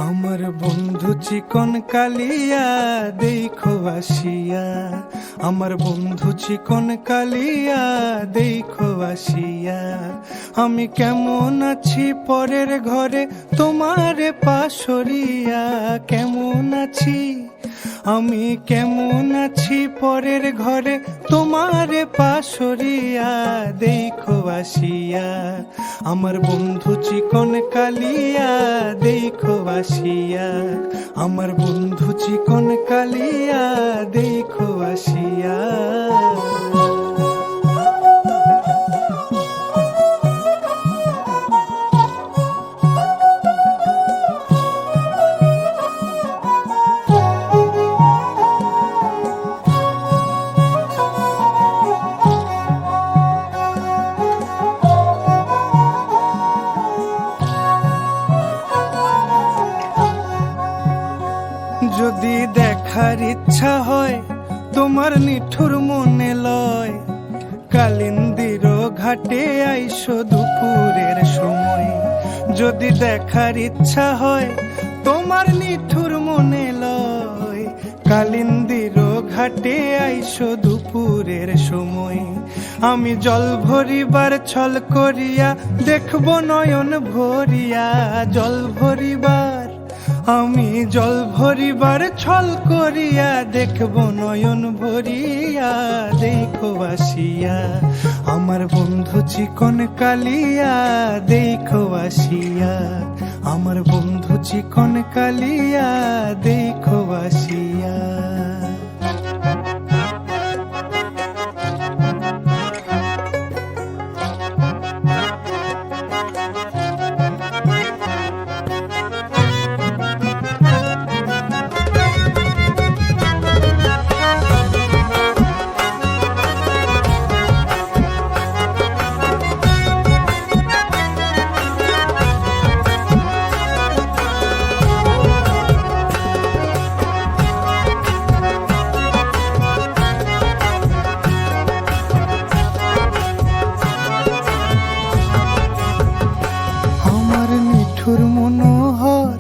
আমার বন্ধু চিকন কালিয়া দেখো আসিয়া, আমার বন্ধু চিকন কালিয়া দেখো আসিয়া। আমি কেমন আছি পরের ঘরে তোমারে পাশরিয়া, কেমন আছি আমি কেমন আছি পরের ঘরে তোমারে পাশরিয়া দেখো আসিয়া। আমার বন্ধু চিকন কালিয়া দেখো আসিয়া, আমার বন্ধু চিকন কালিয়া দেখো আসিয়া। যদি দেখার ইচ্ছা হয় তোমার নিঠুর মনে লয়, কালিন্দির ঘাটে আইসো দুপুরের সময়। যদি দেখার ইচ্ছা হয় তোমার নিঠুর মনে লয়, কালিন্দির ঘাটে আইসো দুপুরের সময়। আমি জল ভরিবার ছল করিয়া দেখবো নয়ন ভরিয়া, জল ভরিবার আমি জল ভরিবার ছল করিয়া দেখবো নয়ন ভরিয়া দেখো আসিয়া। আমার বন্ধু চিকন কালিয়া দেখো আসিয়া, আমার বন্ধু চিকন কালিয়া দেখো আসিয়া। মনোহর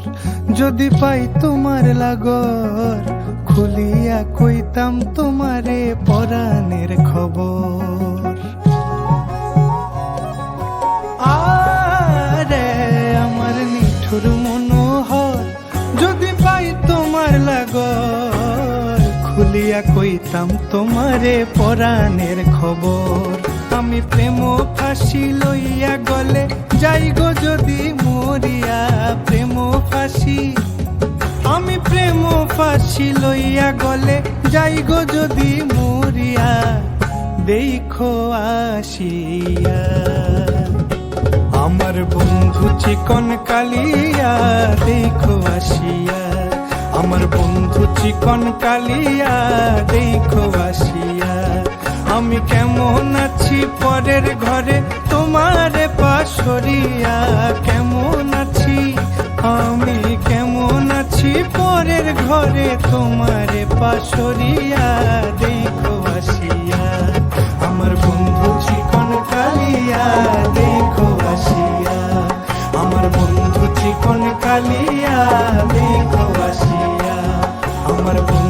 যদি পাই তোমার লাগর, খুলিয়া কইতাম তোমারে পরাণের খবর। আরে আমার নিঠুর মনোহর যদি পাই তোমার লাগর, খুলিয়া কইতাম তোমারে পরাণের খবর। আমি প্রেম ফাঁসি লইয়া গলে যাই গো যদি মরিয়া, প্রেম ফাঁসি আমি প্রেম ফাঁসি লইয়া গলে যাই গো যদি মরিয়া দেখো আসিয়া। আমার বন্ধু চিকন কালিয়া দেখো আসিয়া, আমার বন্ধু চিকন কালিয়া দেখো আসিয়া। আমি কেমন আছি পরের ঘরে তোমারে পাশরিয়া, কেমন আছি আমি কেমন আছি পরের ঘরে তোমারে পাশরিয়া দেখো আসিয়া। আমার বন্ধু চিকন কালিয়া দেখো আসিয়া, আমার বন্ধু চিকন কালিয়া দেখো আসিয়া, আমার বন্ধু